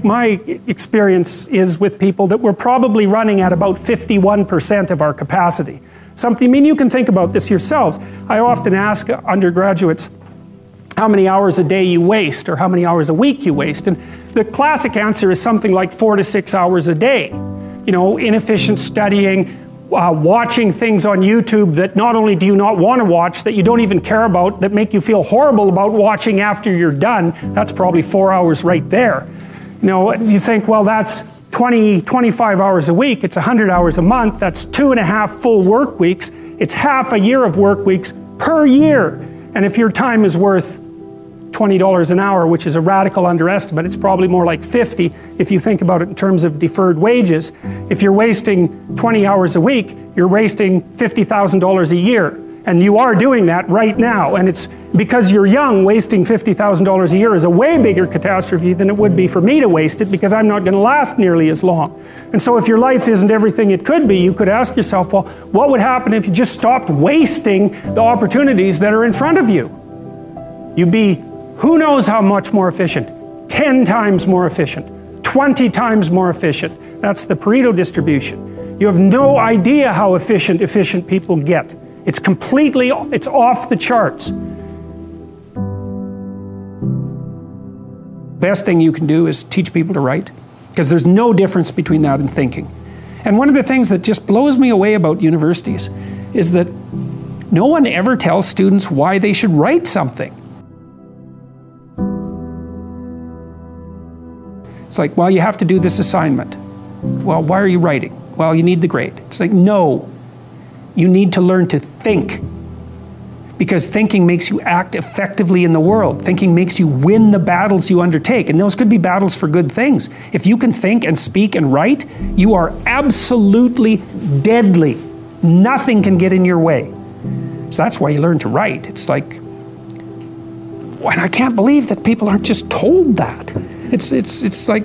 My experience is with people that we're probably running at about 51% of our capacity. Something, I mean, you can think about this yourselves. I often ask undergraduates how many hours a day you waste or how many hours a week you waste. And the classic answer is something like 4 to 6 hours a day. You know, inefficient studying, watching things on YouTube that not only do you not want to watch, that you don't even care about, that make you feel horrible about watching after you're done. That's probably 4 hours right there. You know, you think, well, that's 20, 25 hours a week, it's 100 hours a month, that's 2.5 full work weeks, it's half a year of work weeks per year. And if your time is worth $20 an hour, which is a radical underestimate, it's probably more like 50 if you think about it in terms of deferred wages. If you're wasting 20 hours a week, you're wasting $50,000 a year. And you are doing that right now. And it's because you're young, wasting $50,000 a year is a way bigger catastrophe than it would be for me to waste it, because I'm not going to last nearly as long. And so if your life isn't everything it could be, you could ask yourself, well, what would happen if you just stopped wasting the opportunities that are in front of you? You'd be who knows how much more efficient, 10 times more efficient, 20 times more efficient. That's the Pareto distribution. You have no idea how efficient people get. It's completely, it's off the charts. Best thing you can do is teach people to write, because there's no difference between that and thinking. And one of the things that just blows me away about universities is that no one ever tells students why they should write something. It's like, well, you have to do this assignment. Well, why are you writing? Well, you need the grade. It's like, no. You need to learn to think, because thinking makes you act effectively in the world. Thinking makes you win the battles you undertake, and those could be battles for good things. If you can think and speak and write, you are absolutely deadly. Nothing can get in your way. So that's why you learn to write. It's like, and I can't believe that people aren't just told that. It's like,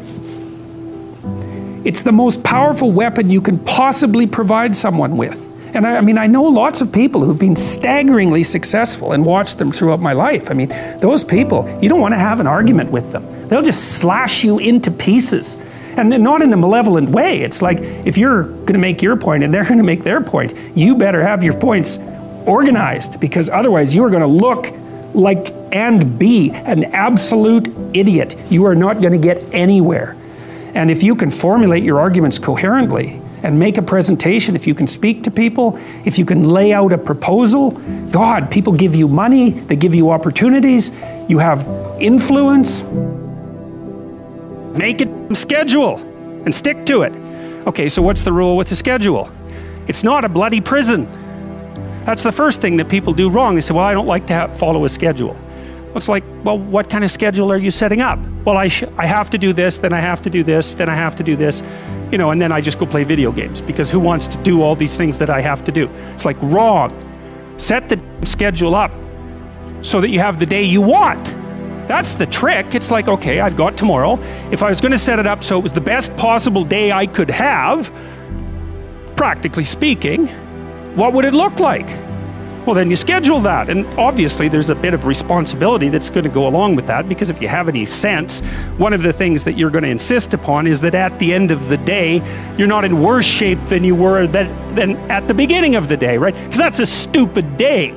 it's the most powerful weapon you can possibly provide someone with. And I mean, I know lots of people who've been staggeringly successful and watched them throughout my life. I mean, those people, you don't want to have an argument with them. They'll just slash you into pieces. And not in a malevolent way. It's like, if you're going to make your point and they're going to make their point, you better have your points organized, because otherwise you are going to look like and be an absolute idiot. You are not going to get anywhere. And if you can formulate your arguments coherently, and make a presentation, if you can speak to people, if you can lay out a proposal, God, people give you money, they give you opportunities, you have influence. Make a schedule and stick to it. Okay, so what's the rule with the schedule? It's not a bloody prison. That's the first thing that people do wrong. They say, well, I don't like to follow a schedule. It's like, well, what kind of schedule are you setting up? Well, I have to do this, then I have to do this, then I have to do this, you know, and then I just go play video games, because who wants to do all these things that I have to do? It's like, wrong. Set the schedule up so that you have the day you want. That's the trick. It's like, okay, I've got tomorrow. If I was going to set it up so it was the best possible day I could have, practically speaking, what would it look like? Well, then you schedule that, and obviously there's a bit of responsibility that's going to go along with that, because if you have any sense, one of the things that you're going to insist upon is that at the end of the day, you're not in worse shape than you were than at the beginning of the day, right? Because that's a stupid day.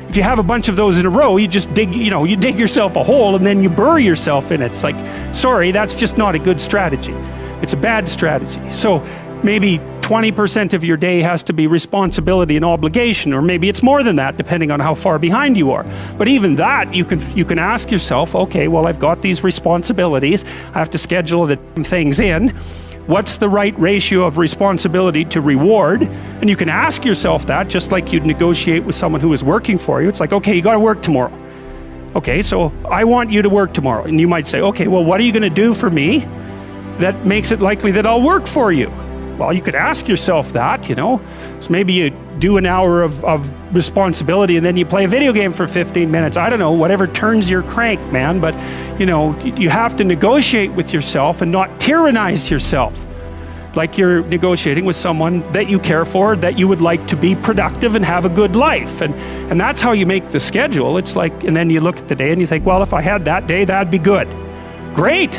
If you have a bunch of those in a row, you just dig, you know, you dig yourself a hole and then you bury yourself in it. It's like, sorry, that's just not a good strategy. It's a bad strategy. So maybe 20% of your day has to be responsibility and obligation, or maybe it's more than that, depending on how far behind you are. But even that, you can ask yourself, okay, well, I've got these responsibilities, I have to schedule the things in. What's the right ratio of responsibility to reward? And you can ask yourself that, just like you'd negotiate with someone who is working for you. It's like, okay, you got to work tomorrow. Okay, so I want you to work tomorrow. And you might say, okay, well, what are you going to do for me that makes it likely that I'll work for you? Well, you could ask yourself that, you know. So maybe you do an hour of responsibility and then you play a video game for 15 minutes. I don't know, whatever turns your crank, man. But, you know, you have to negotiate with yourself and not tyrannize yourself. Like you're negotiating with someone that you care for, that you would like to be productive and have a good life. And that's how you make the schedule. It's like, and then you look at the day and you think, well, if I had that day, that'd be good. Great.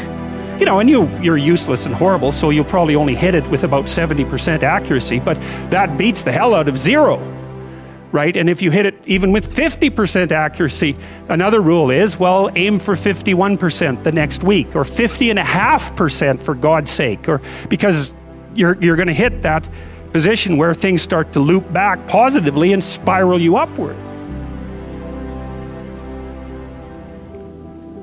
you know, and you're useless and horrible, so you'll probably only hit it with about 70% accuracy, but that beats the hell out of 0. Right? And if you hit it even with 50% accuracy, another rule is, well, aim for 51% the next week, or 50.5% for God's sake, or because you're going to hit that position where things start to loop back positively and spiral you upward.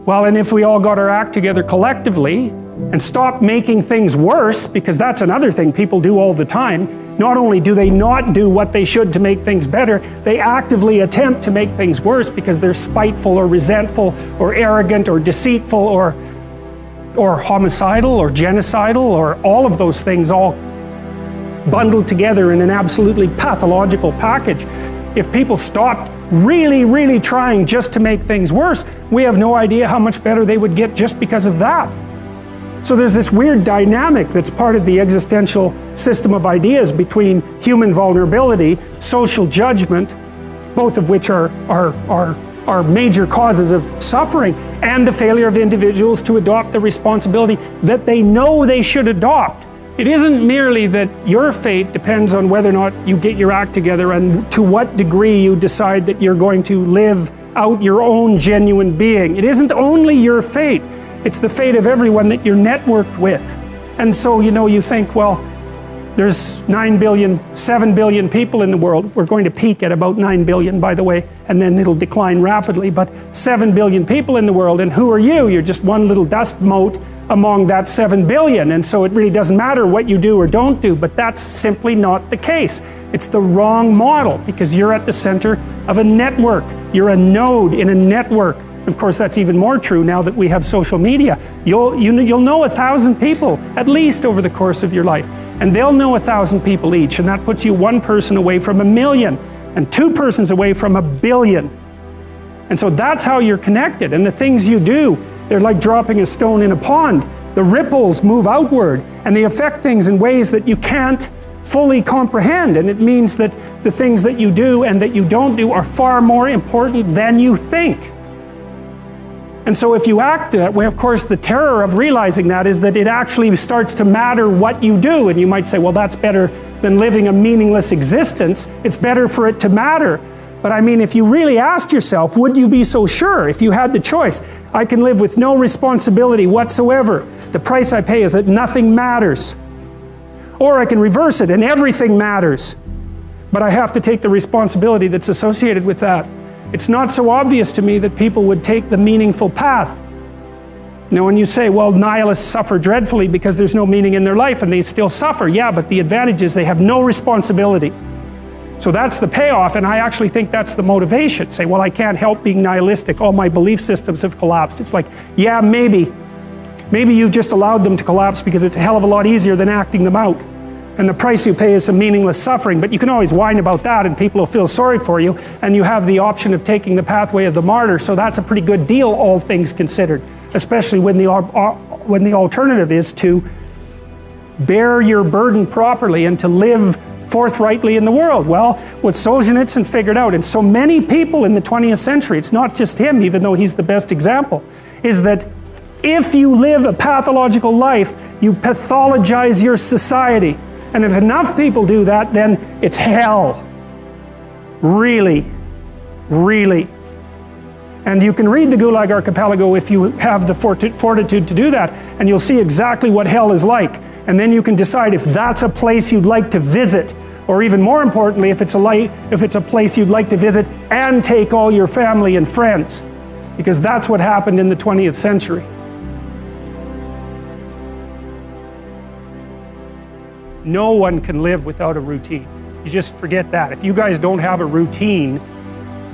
Well, and if we all got our act together collectively and stopped making things worse, because that's another thing people do all the time. Not only do they not do what they should to make things better, they actively attempt to make things worse because they're spiteful or resentful or arrogant or deceitful or homicidal or genocidal, or all of those things all bundled together in an absolutely pathological package. If people stopped really, really trying just to make things worse, we have no idea how much better they would get just because of that. So there's this weird dynamic that's part of the existential system of ideas between human vulnerability, social judgment, both of which are major causes of suffering, and the failure of individuals to adopt the responsibility that they know they should adopt. It isn't merely that your fate depends on whether or not you get your act together and to what degree you decide that you're going to live out your own genuine being. It isn't only your fate. It's the fate of everyone that you're networked with. And so, you know, you think, well, there's 7 billion people in the world. We're going to peak at about 9 billion, by the way, and then it'll decline rapidly, but 7 billion people in the world, and who are you? You're just one little dust mote among that 7 billion, and so it really doesn't matter what you do or don't do, but that's simply not the case. It's the wrong model, because you're at the center of a network. You're a node in a network. Of course, that's even more true now that we have social media. You'll know 1,000 people, at least over the course of your life. And they'll know 1,000 people each, and that puts you one person away from 1 million, and 2 persons away from 1 billion. And so that's how you're connected, and the things you do, they're like dropping a stone in a pond. The ripples move outward, and they affect things in ways that you can't fully comprehend, and it means that the things that you do and that you don't do are far more important than you think. And so if you act that way, of course, the terror of realizing that is that it actually starts to matter what you do. And you might say, well, that's better than living a meaningless existence. It's better for it to matter. But I mean, if you really asked yourself, would you be so sure if you had the choice? I can live with no responsibility whatsoever. The price I pay is that nothing matters. Or I can reverse it and everything matters. But I have to take the responsibility that's associated with that. It's not so obvious to me that people would take the meaningful path. You know, when you say, well, nihilists suffer dreadfully because there's no meaning in their life and they still suffer. Yeah, but the advantage is they have no responsibility. So that's the payoff, and I actually think that's the motivation. Say, well, I can't help being nihilistic. All my belief systems have collapsed. It's like, yeah, maybe you've just allowed them to collapse because it's a hell of a lot easier than acting them out. And the price you pay is some meaningless suffering, but you can always whine about that and people will feel sorry for you, and you have the option of taking the pathway of the martyr, so that's a pretty good deal, all things considered, especially when the alternative is to bear your burden properly and to live forthrightly in the world. Well, what Solzhenitsyn figured out, and so many people in the 20th century, it's not just him, even though he's the best example, is that if you live a pathological life, you pathologize your society. And if enough people do that, then it's hell. Really, really. And you can read the Gulag Archipelago if you have the fortitude to do that, and you'll see exactly what hell is like. And then you can decide if that's a place you'd like to visit, or even more importantly, if it's a place you'd like to visit and take all your family and friends. Because that's what happened in the 20th century. No one can live without a routine. You just forget that. If you guys don't have a routine,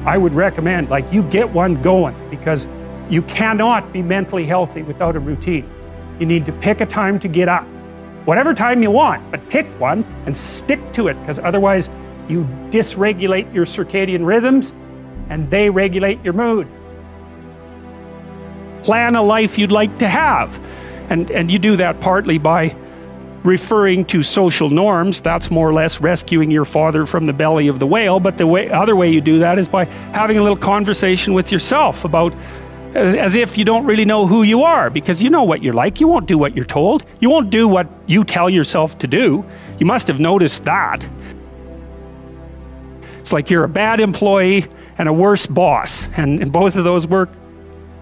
I would recommend, like, you get one going, because you cannot be mentally healthy without a routine. You need to pick a time to get up. Whatever time you want, but pick one and stick to it, because otherwise you dysregulate your circadian rhythms and they regulate your mood. Plan a life you'd like to have. And you do that partly by referring to social norms. That's more or less rescuing your father from the belly of the whale, but the other way you do that is by having a little conversation with yourself about as if you don't really know who you are, because you know what you're like. You won't do what you're told. You won't do what you tell yourself to do. You must have noticed that. It's like you're a bad employee and a worse boss, and both of those work,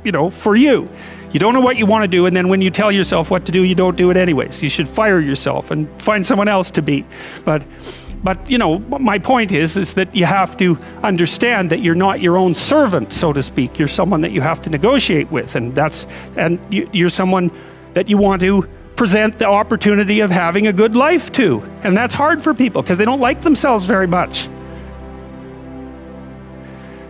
you know, for you. You don't know what you want to do, and then when you tell yourself what to do, you don't do it anyways. You should fire yourself and find someone else to be. But you know, my point is that you have to understand that you're not your own servant, so to speak. You're someone that you have to negotiate with, and you're someone that you want to present the opportunity of having a good life to. And that's hard for people because they don't like themselves very much.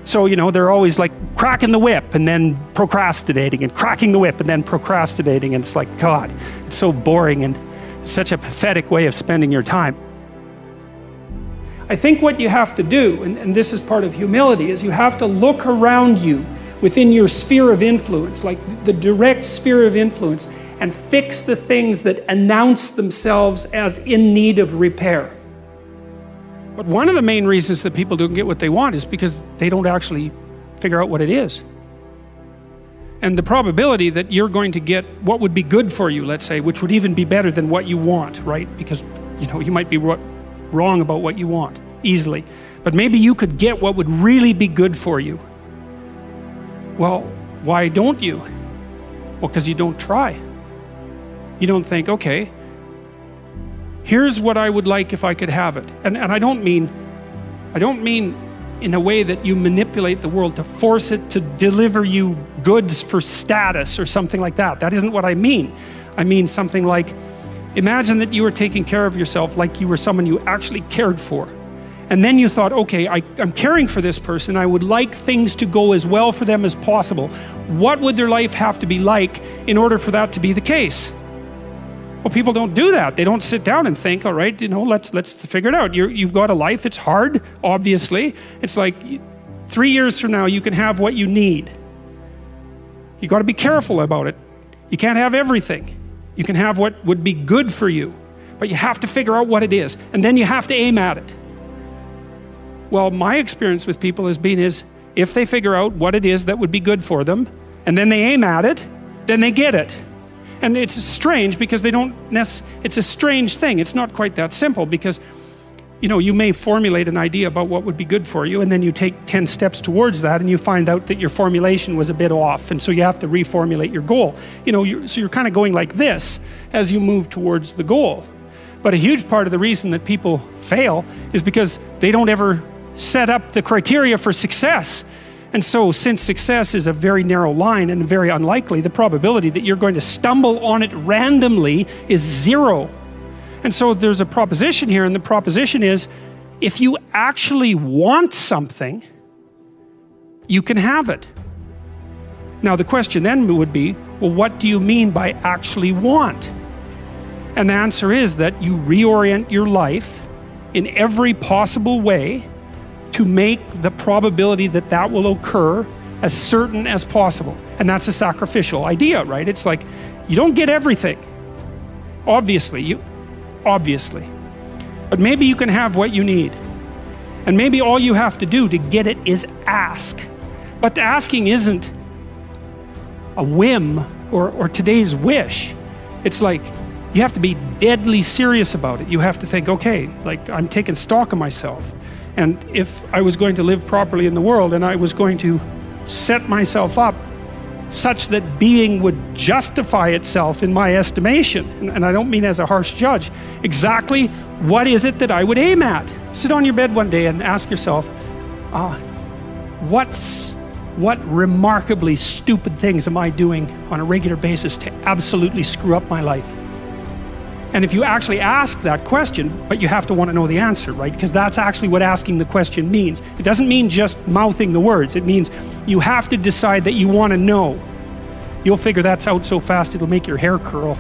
So, you know, they're always like cracking the whip and then procrastinating, and cracking the whip and then procrastinating, and it's like, God, it's so boring and such a pathetic way of spending your time. I think what you have to do, and this is part of humility, is you have to look around you within your sphere of influence, like the direct sphere of influence, and fix the things that announce themselves as in need of repair. But one of the main reasons that people don't get what they want is because they don't actually figure out what it is. And the probability that you're going to get what would be good for you, let's say, which would even be better than what you want, right? Because, you know, you might be wrong about what you want easily, but maybe you could get what would really be good for you. Well, why don't you? Well, because you don't try. You don't think, okay, here's what I would like if I could have it. And I don't mean in a way that you manipulate the world to force it to deliver you goods for status or something like that. That isn't what I mean. I mean something like, imagine that you were taking care of yourself like you were someone you actually cared for. And then you thought, okay, I'm caring for this person. I would like things to go as well for them as possible. What would their life have to be like in order for that to be the case? Well, people don't do that. They don't sit down and think, all right, you know, let's figure it out. You've got a life. It's hard, obviously. It's like 3 years from now, you can have what you need. You got to be careful about it. You can't have everything. You can have what would be good for you, but you have to figure out what it is, and then you have to aim at it. Well, my experience with people has been if they figure out what it is that would be good for them, and then they aim at it, then they get it. And it's strange because they don't it's a strange thing. It's not quite that simple because, you know, you may formulate an idea about what would be good for you, and then you take 10 steps towards that, and you find out that your formulation was a bit off, and so you have to reformulate your goal. You know, so you're kind of going like this as you move towards the goal. But a huge part of the reason that people fail is because they don't ever set up the criteria for success. And so, since success is a very narrow line and very unlikely, the probability that you're going to stumble on it randomly is 0. And so there's a proposition here, and the proposition is, if you actually want something, you can have it. Now the question then would be, well, what do you mean by actually want? And the answer is that you reorient your life in every possible way to make the probability that that will occur as certain as possible. And that's a sacrificial idea, right? It's like, you don't get everything. Obviously. But maybe you can have what you need. And maybe all you have to do to get it is ask. But the asking isn't a whim or today's wish. It's like, you have to be deadly serious about it. You have to think, okay, like, I'm taking stock of myself. And if I was going to live properly in the world, and I was going to set myself up such that being would justify itself in my estimation, and I don't mean as a harsh judge, exactly what is it that I would aim at? Sit on your bed one day and ask yourself, what remarkably stupid things am I doing on a regular basis to absolutely screw up my life? And if you actually ask that question, but you have to want to know the answer, right? Because that's actually what asking the question means. It doesn't mean just mouthing the words. It means you have to decide that you want to know. You'll figure that out so fast it'll make your hair curl.